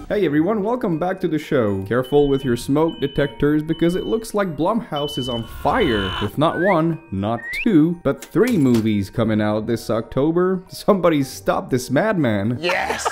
Hey everyone, welcome back to the show. Careful with your smoke detectors because it looks like Blumhouse is on fire. With not one, not two, but 3 movies coming out this October. Somebody stop this madman. Yes!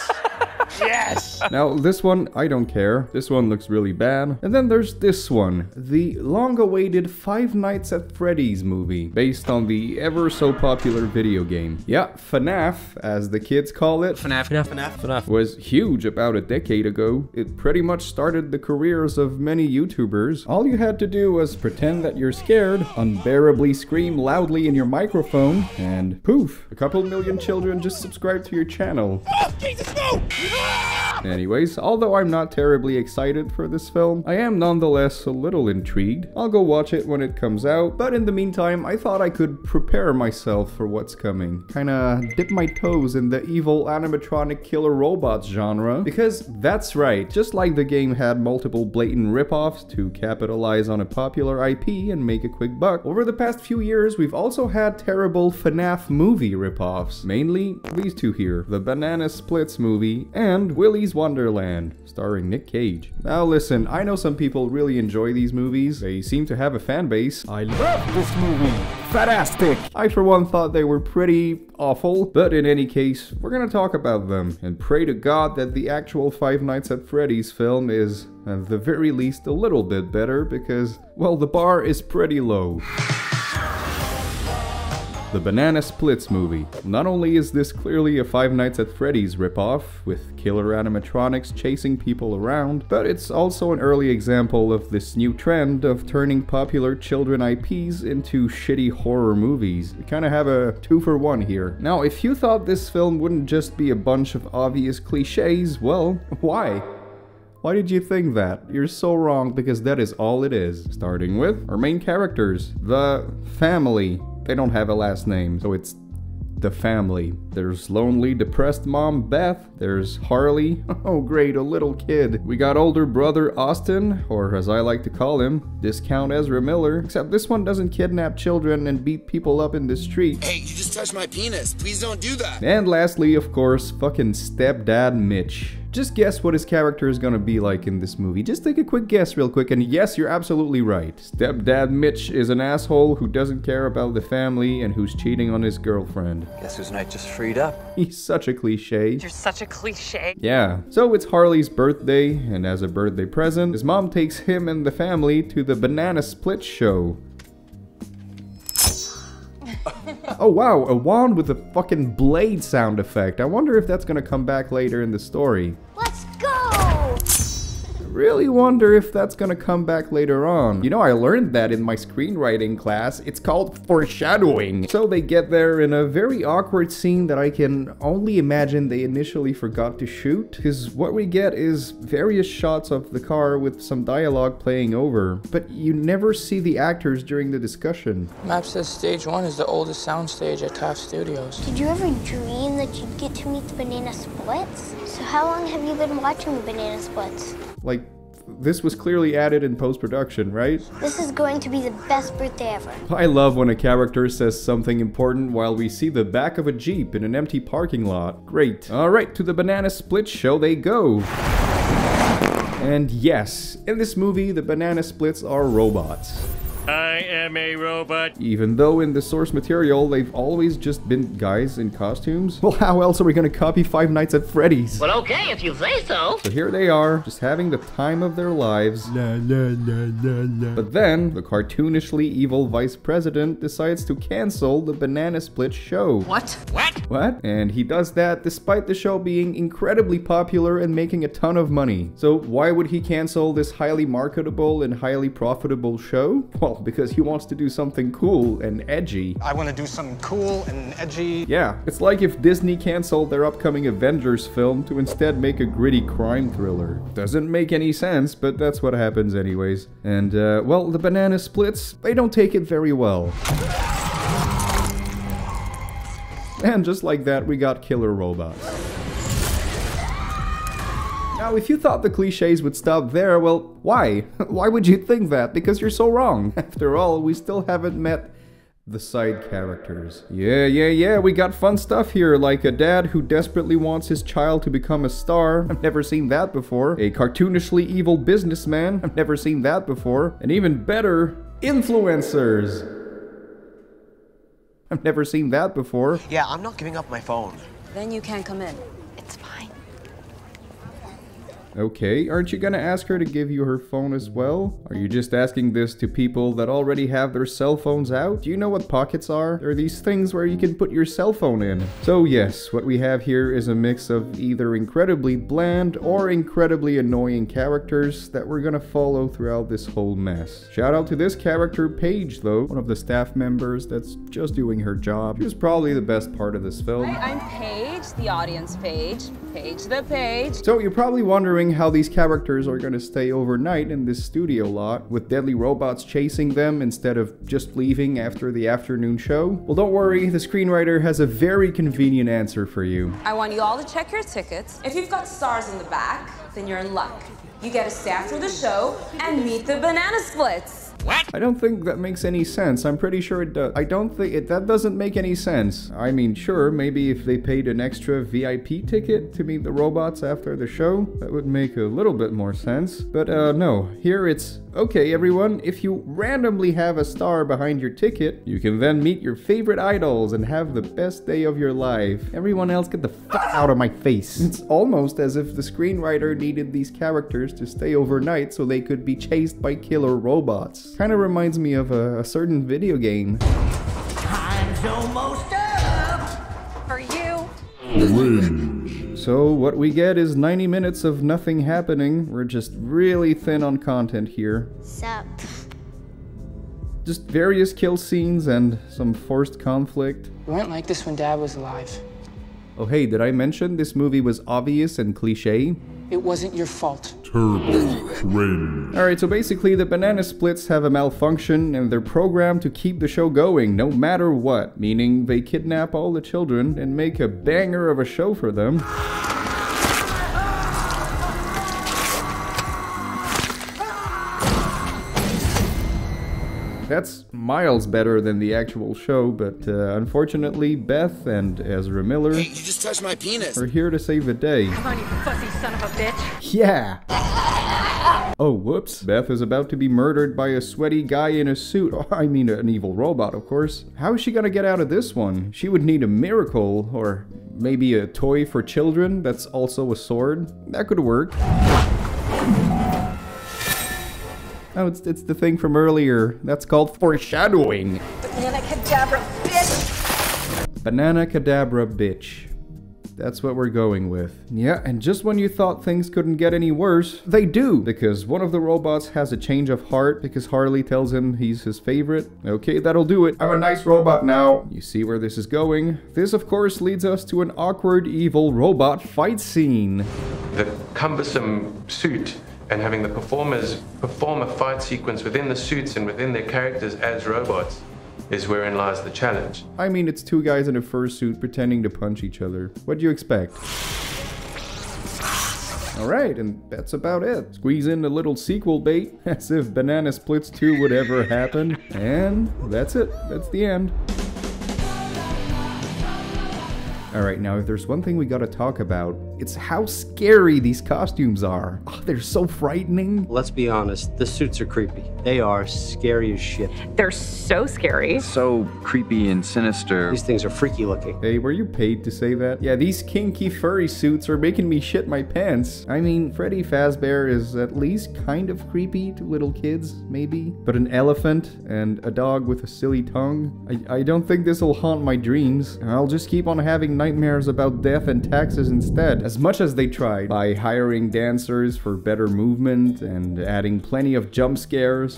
Yes! Now, this one, I don't care. This one looks really bad. And then there's this one, the long-awaited Five Nights at Freddy's movie, based on the ever-so-popular video game. Yeah, FNAF, as the kids call it. FNAF. Was huge about a decade ago. It pretty much started the careers of many YouTubers. All you had to do was pretend that you're scared, unbearably scream loudly in your microphone, and poof, a couple million children just subscribed to your channel. Oh, Jesus, no! Anyways, although I'm not terribly excited for this film, I am nonetheless a little intrigued. I'll go watch it when it comes out, but in the meantime, I thought I could prepare myself for what's coming. Kinda dip my toes in the evil animatronic killer robots genre, because that's right, just like the game had multiple blatant ripoffs to capitalize on a popular IP and make a quick buck, over the past few years we've also had terrible FNAF movie ripoffs. Mainly these two here, the Banana Splits movie and Willys Wonderland, starring Nic Cage. Now listen, I know some people really enjoy these movies. They seem to have a fan base. I love this movie. Fantastic! I for one thought they were pretty awful, but in any case, we're gonna talk about them and pray to God that the actual Five Nights at Freddy's film is, at the very least, a little bit better because, well, the bar is pretty low. The Banana Splits movie. Not only is this clearly a Five Nights at Freddy's ripoff, with killer animatronics chasing people around, but it's also an early example of this new trend of turning popular children IPs into shitty horror movies. We kinda have a 2-for-1 here. Now, if you thought this film wouldn't just be a bunch of obvious cliches, well, why? Why did you think that? You're so wrong because that is all it is. Starting with our main characters, the family. They don't have a last name, so it's the family. There's lonely, depressed mom Beth. There's Harley. Oh great, a little kid. We got older brother Austin, or as I like to call him, Discount Ezra Miller. Except this one doesn't kidnap children and beat people up in the street. Hey, you just touched my penis. Please don't do that. And lastly, of course, fucking stepdad Mitch. Just guess what his character is gonna be like in this movie. Just take a quick guess real quick, and yes, you're absolutely right. Stepdad Mitch is an asshole who doesn't care about the family and who's cheating on his girlfriend. Guess whose night just freed up? He's such a cliche. You're such a cliche. Yeah. So it's Harley's birthday, and as a birthday present, his mom takes him and the family to the Banana Split show. Oh wow, a wand with a fucking blade sound effect. I wonder if that's gonna come back later in the story. Let's go! Really wonder if that's gonna come back later on. You know, I learned that in my screenwriting class. It's called foreshadowing. So they get there in a very awkward scene that I can only imagine they initially forgot to shoot. Because what we get is various shots of the car with some dialogue playing over. But you never see the actors during the discussion. Map says stage 1 is the oldest soundstage at Taft Studios. Did you ever dream that you'd get to meet the Banana Splits? So how long have you been watching the Banana Splits? Like, this was clearly added in post-production, right? This is going to be the best birthday ever. I love when a character says something important while we see the back of a Jeep in an empty parking lot. Great. Alright, to the Banana Split show they go. And yes, in this movie, the Banana Splits are robots. I am a robot. Even though in the source material, they've always just been guys in costumes. Well, how else are we gonna copy Five Nights at Freddy's? Well, okay, if you say so. So here they are, just having the time of their lives. But then, the cartoonishly evil vice president decides to cancel the Banana Split show. What? What? And he does that despite the show being incredibly popular and making a ton of money. So why would he cancel this highly marketable and highly profitable show? Well, because he wants to do something cool and edgy. I want to do something cool and edgy. Yeah, it's like if Disney canceled their upcoming Avengers film to instead make a gritty crime thriller. Doesn't make any sense, but that's what happens anyways. And, well, the Banana Splits, they don't take it very well. And just like that, we got killer robots. Now, if you thought the cliches would stop there, well, why? Why would you think that? Because you're so wrong. After all, we still haven't met The side characters. Yeah, we got fun stuff here, like a dad who desperately wants his child to become a star. I've never seen that before. A cartoonishly evil businessman. I've never seen that before. And even better, influencers. I've never seen that before. Yeah, I'm not giving up my phone. Then you can't come in. It's fine. Okay, aren't you gonna ask her to give you her phone as well? Are you just asking this to people that already have their cell phones out? Do you know what pockets are? They're these things where you can put your cell phone in. So yes, what we have here is a mix of either incredibly bland or incredibly annoying characters that we're gonna follow throughout this whole mess. Shout out to this character, Paige, though, one of the staff members that's just doing her job. She was probably the best part of this film. Hi, I'm Paige, the audience Paige. Paige the Page. So you're probably wondering how these characters are gonna stay overnight in this studio lot, with deadly robots chasing them instead of just leaving after the afternoon show. Well, don't worry, the screenwriter has a very convenient answer for you. I want you all to check your tickets. If you've got stars in the back, then you're in luck. You get to stay after the show and meet the banana splits. What? I don't think that makes any sense. I'm pretty sure it does. I don't think that doesn't make any sense. I mean, sure, maybe if they paid an extra VIP ticket to meet the robots after the show, that would make a little bit more sense. But no, here it's, okay everyone, if you randomly have a star behind your ticket, you can then meet your favorite idols and have the best day of your life. Everyone else get the fuck out of my face. It's almost as if the screenwriter needed these characters to stay overnight so they could be chased by killer robots. Kind of reminds me of a certain video game. Time's almost up for you. So what we get is 90 minutes of nothing happening. We're just really thin on content here. Sup? Just various kill scenes and some forced conflict. We weren't like this when Dad was alive. Oh hey, did I mention this movie was obvious and cliche? It wasn't your fault. Alright, so basically the banana splits have a malfunction and they're programmed to keep the show going no matter what, meaning they kidnap all the children and make a banger of a show for them. That's miles better than the actual show, but unfortunately Beth and Ezra Miller Hey, you just touched my penis. are here to save the day. Come on, you fussy son of a bitch. Yeah! Oh, whoops. Beth is about to be murdered by a sweaty guy in a suit. Oh, I mean an evil robot, of course. How is she gonna get out of this one? She would need a miracle, or maybe a toy for children that's also a sword. That could work. Oh, it's the thing from earlier. That's called foreshadowing. Banana cadabra, bitch. Banana cadabra bitch. That's what we're going with. Yeah, and just when you thought things couldn't get any worse, they do! Because one of the robots has a change of heart because Harley tells him he's his favorite. Okay, that'll do it. I'm a nice robot now. You see where this is going? This, of course, leads us to an awkward, evil robot fight scene. The cumbersome suit and having the performers perform a fight sequence within the suits and within their characters as robots is wherein lies the challenge. I mean, it's two guys in a fursuit pretending to punch each other. What do you expect? Alright, and that's about it. Squeeze in a little sequel bait, as if Banana Splits 2 would ever happen. And that's it. That's the end. Alright, now if there's one thing we gotta talk about, it's how scary these costumes are. Oh, they're so frightening. Let's be honest, the suits are creepy. They are scary as shit. They're so scary. So creepy and sinister. These things are freaky looking. Hey, were you paid to say that? Yeah, these kinky furry suits are making me shit my pants. I mean, Freddy Fazbear is at least kind of creepy to little kids, maybe. But an elephant and a dog with a silly tongue? I don't think this'll haunt my dreams. I'll just keep on having nightmares about death and taxes instead, as much as they tried by hiring dancers for better movement and adding plenty of jump scares.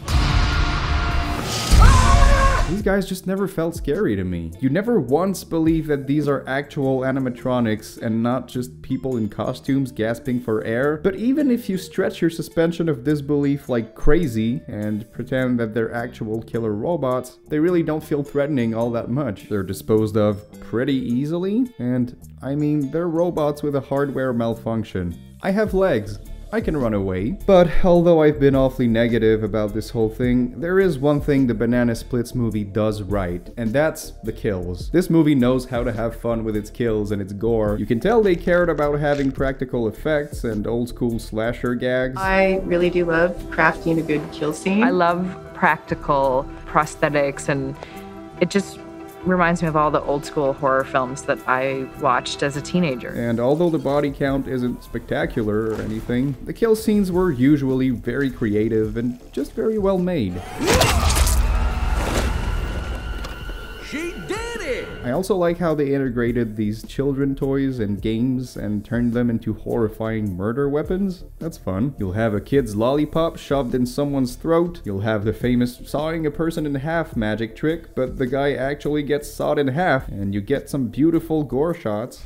These guys just never felt scary to me. You never once believe that these are actual animatronics and not just people in costumes gasping for air. But even if you stretch your suspension of disbelief like crazy and pretend that they're actual killer robots, they really don't feel threatening all that much. They're disposed of pretty easily, and I mean, they're robots with a hardware malfunction. I have legs. I can run away. But although I've been awfully negative about this whole thing, there is one thing the Banana Splits movie does right, and that's the kills. This movie knows how to have fun with its kills and its gore. You can tell they cared about having practical effects and old school slasher gags. I really do love crafting a good kill scene. I love practical prosthetics, and it just reminds me of all the old school horror films that I watched as a teenager. And although the body count isn't spectacular or anything, the kill scenes were usually very creative and just very well made. She did it! I also like how they integrated these children toys and games and turned them into horrifying murder weapons. That's fun. You'll have a kid's lollipop shoved in someone's throat. You'll have the famous sawing a person in half magic trick, but the guy actually gets sawed in half, and you get some beautiful gore shots.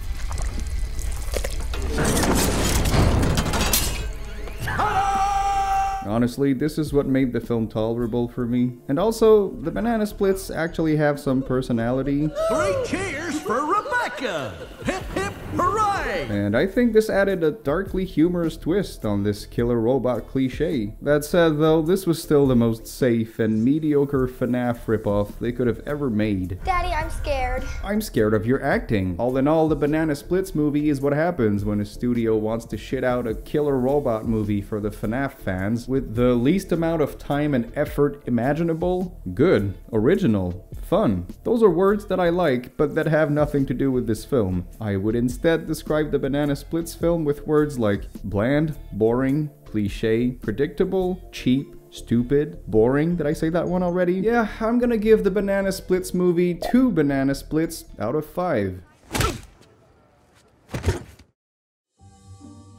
Honestly, this is what made the film tolerable for me. And also, the Banana Splits actually have some personality. 3 cheers for Rebecca! Hip hip hooray! And I think this added a darkly humorous twist on this killer robot cliche. That said though, this was still the most safe and mediocre FNAF ripoff they could have ever made. Daddy, I'm scared. I'm scared of your acting. All in all, the Banana Splits movie is what happens when a studio wants to shit out a killer robot movie for the FNAF fans with the least amount of time and effort imaginable. Good, original, fun. Those are words that I like, but that have nothing to do with this film. I would instead describe the Banana Splits film with words like bland, boring, cliche, predictable, cheap, stupid, boring. Did I say that one already? Yeah, I'm gonna give the Banana Splits movie 2 Banana Splits out of 5.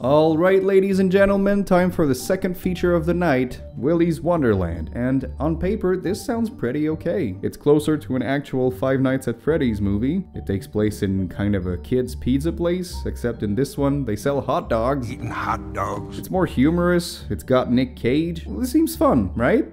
Alright, ladies and gentlemen, time for the second feature of the night, Willys Wonderland. And on paper, this sounds pretty okay. It's closer to an actual Five Nights at Freddy's movie. It takes place in kind of a kid's pizza place, except in this one, they sell hot dogs. Eating hot dogs. It's more humorous, it's got Nic Cage. Well, this seems fun, right?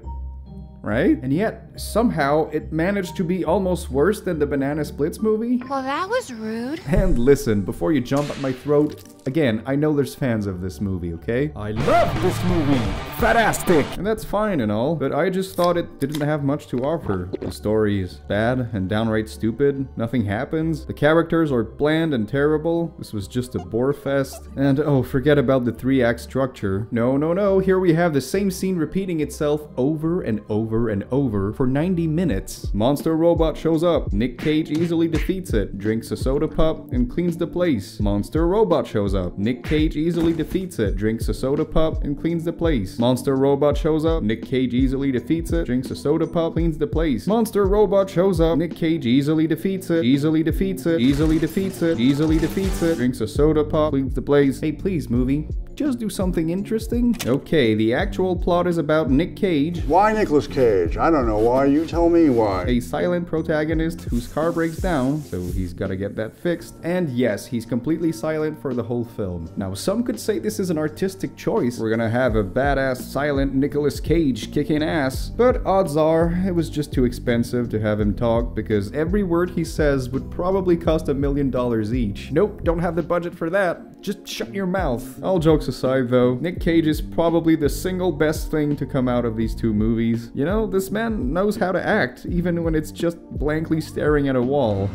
Right? And yet, somehow, it managed to be almost worse than the Banana Splits movie. Well, that was rude. And listen, before you jump at my throat, again, I know there's fans of this movie, okay? I love this movie! Fantastic! And that's fine and all, but I just thought it didn't have much to offer. The story is bad and downright stupid. Nothing happens. The characters are bland and terrible. This was just a bore fest. And oh, forget about the 3-act structure. No, no, no, here we have the same scene repeating itself over and over and over for 90 minutes. Monster robot shows up. Nic Cage easily defeats it, drinks a soda pop, and cleans the place. Monster robot shows up. Nic Cage easily defeats it, drinks a soda pop, and cleans the place. Monster robot shows up. Nic Cage easily defeats it, drinks a soda pop, cleans the place. Monster robot shows up. Nic Cage easily defeats it, easily defeats it, easily defeats it, easily defeats it, drinks a soda pop, cleans the place. Hey, please, movie. Just do something interesting. Okay, the actual plot is about Nic Cage. Why Nicolas Cage? I don't know why. You tell me why. A silent protagonist whose car breaks down, so he's gotta get that fixed. And yes, he's completely silent for the whole film. Now, some could say this is an artistic choice. We're gonna have a badass silent Nicolas Cage kicking ass. But odds are, it was just too expensive to have him talk because every word he says would probably cost $1 million each. Nope, don't have the budget for that. Just shut your mouth. All jokes aside though, Nic Cage is probably the single best thing to come out of these two movies. You know, this man knows how to act, even when it's just blankly staring at a wall.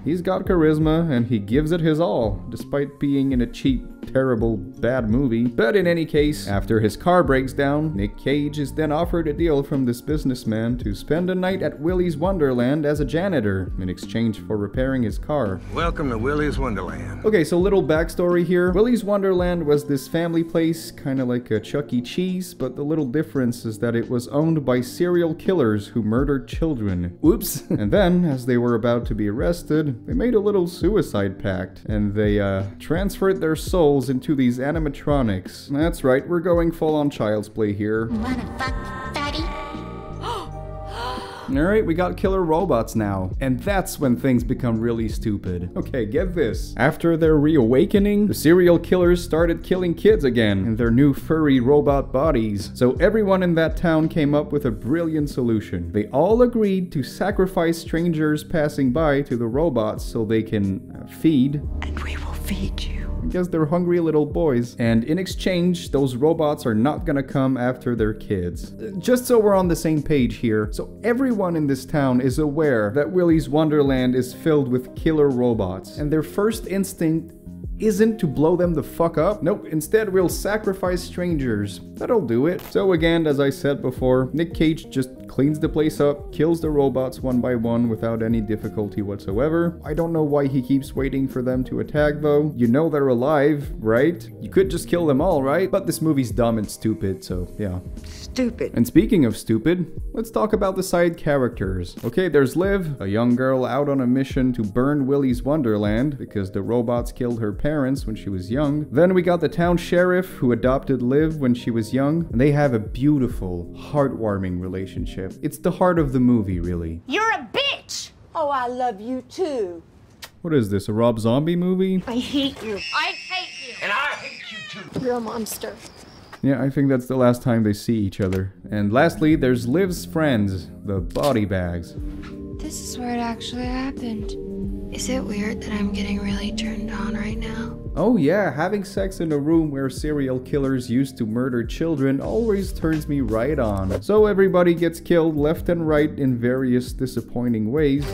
He's got charisma, and he gives it his all, despite being in a cheap, terrible, bad movie. But in any case, after his car breaks down, Nic Cage is then offered a deal from this businessman to spend a night at Willys Wonderland as a janitor, in exchange for repairing his car. Welcome to Willys Wonderland. Okay, so little backstory here. Willys Wonderland was this family place, kinda like a Chuck E. Cheese, but the little difference is that it was owned by serial killers who murdered children. Oops. And then, as they were about to be arrested, they made a little suicide pact, and they transferred their souls into these animatronics. That's right, we're going full on Child's Play here. Wanna fuck, Daddy? Alright, we got killer robots now. And that's when things become really stupid. Okay, get this. After their reawakening, the serial killers started killing kids again in their new furry robot bodies. So everyone in that town came up with a brilliant solution. They all agreed to sacrifice strangers passing by to the robots so they can feed. And we will feed you. I guess they're hungry little boys. And in exchange, those robots are not gonna come after their kids. Just so we're on the same page here, so everyone in this town is aware that Willys Wonderland is filled with killer robots, and their first instinct isn't to blow them the fuck up. Nope, instead we'll sacrifice strangers. That'll do it. So again, as I said before, Nic Cage just cleans the place up, kills the robots one by one without any difficulty whatsoever. I don't know why he keeps waiting for them to attack though. You know they're alive, right? You could just kill them all, right? But this movie's dumb and stupid, so yeah. Stupid. And speaking of stupid, let's talk about the side characters. Okay, there's Liv, a young girl out on a mission to burn Willys Wonderland because the robots killed her parents when she was young. Then we got the town sheriff who adopted Liv when she was young, and they have a beautiful, heartwarming relationship. It's the heart of the movie, really. You're a bitch! Oh, I love you too. What is this, a Rob Zombie movie? I hate you. I hate you. And I hate you too. You're a monster. Yeah, I think that's the last time they see each other. And lastly, there's Liv's friends, the body bags. This is where it actually happened. Is it weird that I'm getting really turned on right now? Oh yeah, having sex in a room where serial killers used to murder children always turns me right on. So everybody gets killed left and right in various disappointing ways.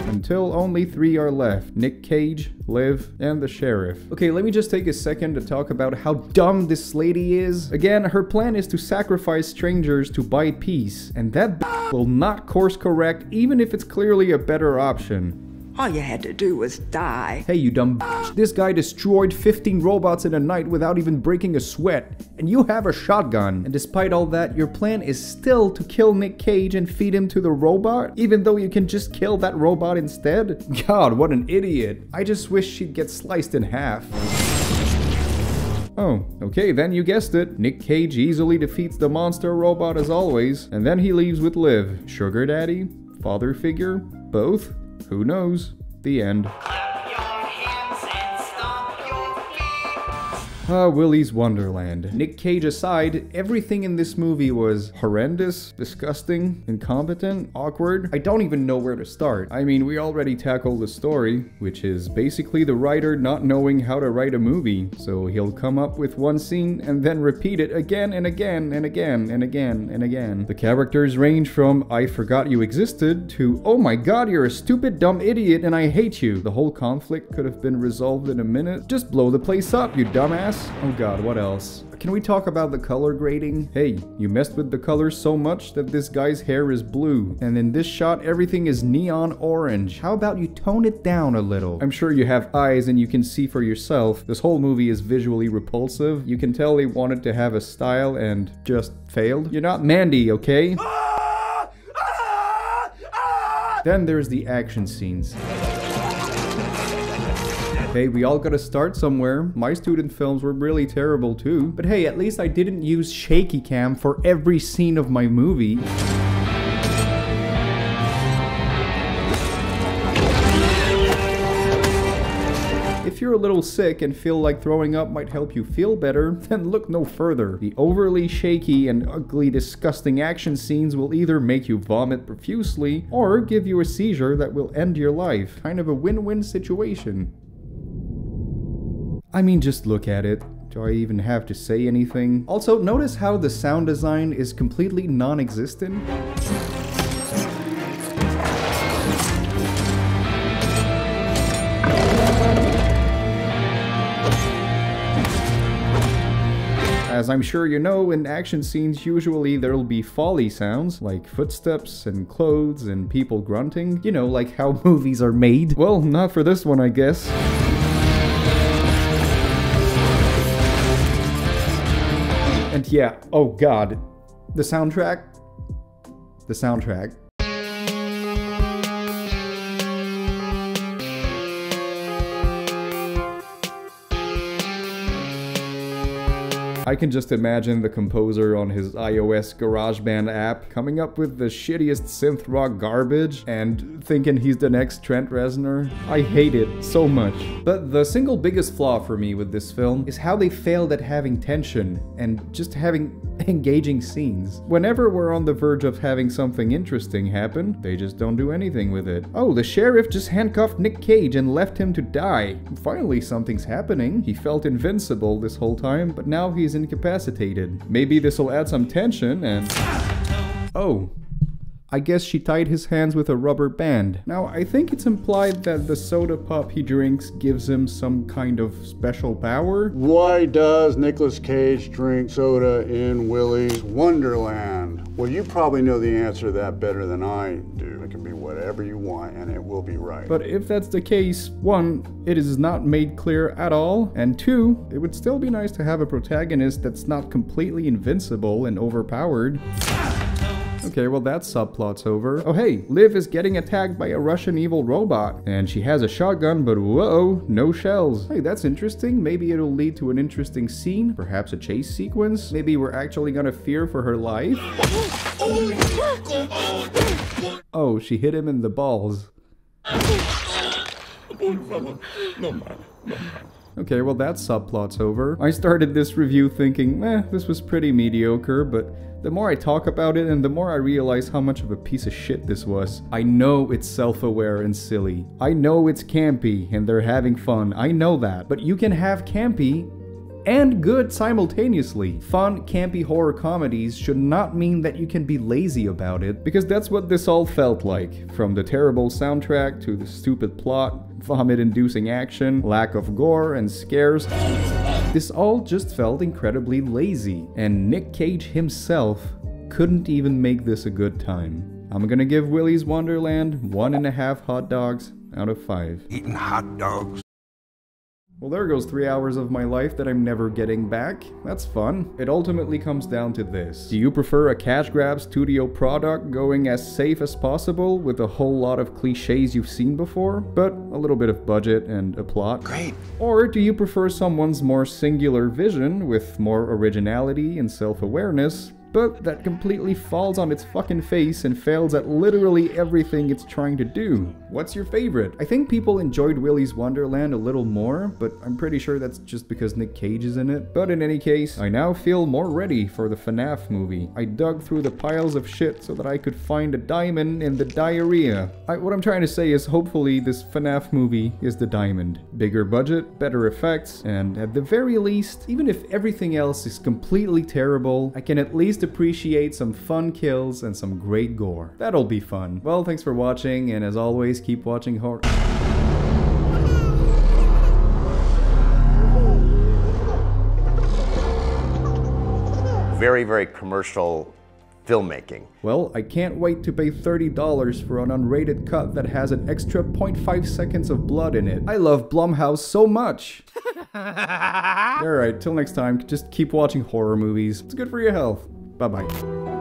Until only 3 are left. Nic Cage, Liv, and the sheriff. Okay, let me just take a second to talk about how dumb this lady is. Again, her plan is to sacrifice strangers to buy peace, and that will not course correct even if it's clearly a better option. All you had to do was die. Hey, you dumb bitch. This guy destroyed 15 robots in a night without even breaking a sweat. And you have a shotgun. And despite all that, your plan is still to kill Nic Cage and feed him to the robot? Even though you can just kill that robot instead? God, what an idiot. I just wish she'd get sliced in half. Oh, okay, then you guessed it. Nic Cage easily defeats the monster robot as always. And then he leaves with Liv. Sugar daddy? Father figure? Both? Who knows? The end. Willys Wonderland. Nic Cage aside, everything in this movie was horrendous, disgusting, incompetent, awkward. I don't even know where to start. I mean, we already tackled the story, which is basically the writer not knowing how to write a movie. So he'll come up with one scene and then repeat it again and again and again and again and again. The characters range from I forgot you existed to oh my god, you're a stupid dumb idiot and I hate you. The whole conflict could have been resolved in a minute. Just blow the place up, you dumbass. Oh god, what else? Can we talk about the color grading? Hey, you messed with the colors so much that this guy's hair is blue. And in this shot, everything is neon orange. How about you tone it down a little? I'm sure you have eyes and you can see for yourself. This whole movie is visually repulsive. You can tell they wanted to have a style and just failed. You're not Mandy, okay? Then there's the action scenes. Hey, we all gotta start somewhere. My student films were really terrible too. But hey, at least I didn't use shaky cam for every scene of my movie. If you're a little sick and feel like throwing up might help you feel better, then look no further. The overly shaky and ugly, disgusting action scenes will either make you vomit profusely or give you a seizure that will end your life. Kind of a win-win situation. I mean, just look at it. Do I even have to say anything? Also, notice how the sound design is completely non-existent? As I'm sure you know, in action scenes usually there'll be foley sounds, like footsteps and clothes and people grunting. You know, like how movies are made. Well, not for this one, I guess. And yeah, oh god, the soundtrack. I can just imagine the composer on his iOS GarageBand app coming up with the shittiest synth rock garbage and thinking he's the next Trent Reznor. I hate it so much. But the single biggest flaw for me with this film is how they failed at having tension and just having engaging scenes. Whenever we're on the verge of having something interesting happen, they just don't do anything with it. Oh, the sheriff just handcuffed Nic Cage and left him to die. Finally, something's happening. He felt invincible this whole time, but now he's incapacitated. Maybe this'll add some tension and... Oh. I guess she tied his hands with a rubber band. Now, I think it's implied that the soda pop he drinks gives him some kind of special power. Why does Nicolas Cage drink soda in Willys Wonderland? Well, you probably know the answer to that better than I do. It can be whatever you want and it will be right. But if that's the case, one, it is not made clear at all, and two, it would still be nice to have a protagonist that's not completely invincible and overpowered. Okay, well that subplot's over. Oh hey, Liv is getting attacked by a Russian evil robot. And she has a shotgun, but whoa, no shells. Hey, that's interesting. Maybe it'll lead to an interesting scene. Perhaps a chase sequence. Maybe we're actually gonna fear for her life. Oh, she hit him in the balls. Okay, well that subplot's over. I started this review thinking, this was pretty mediocre, but the more I talk about it and the more I realize how much of a piece of shit this was. I know it's self-aware and silly. I know it's campy and they're having fun. I know that. But you can have campy and good simultaneously. Fun, campy horror comedies should not mean that you can be lazy about it, because that's what this all felt like. From the terrible soundtrack to the stupid plot, vomit-inducing action, lack of gore and scares. This all just felt incredibly lazy, and Nic Cage himself couldn't even make this a good time. I'm gonna give Willys Wonderland 1.5 hot dogs out of 5. Eating hot dogs. Well, there goes 3 hours of my life that I'm never getting back. That's fun. It ultimately comes down to this. Do you prefer a cash grab studio product going as safe as possible with a whole lot of cliches you've seen before, but a little bit of budget and a plot? Great. Or do you prefer someone's more singular vision with more originality and self-awareness, but that completely falls on its fucking face and fails at literally everything it's trying to do? What's your favorite? I think people enjoyed Willys Wonderland a little more, but I'm pretty sure that's just because Nic Cage is in it. But in any case, I now feel more ready for the FNAF movie. I dug through the piles of shit so that I could find a diamond in the diarrhea. What I'm trying to say is hopefully this FNAF movie is the diamond. Bigger budget, better effects, and at the very least, even if everything else is completely terrible, I can at least appreciate some fun kills and some great gore. That'll be fun. Well, thanks for watching, and as always, keep watching horror. Very, very commercial filmmaking. Well, I can't wait to pay $30 for an unrated cut that has an extra 0.5 seconds of blood in it. I love Blumhouse so much! Alright, till next time, just keep watching horror movies. It's good for your health. Bye-bye.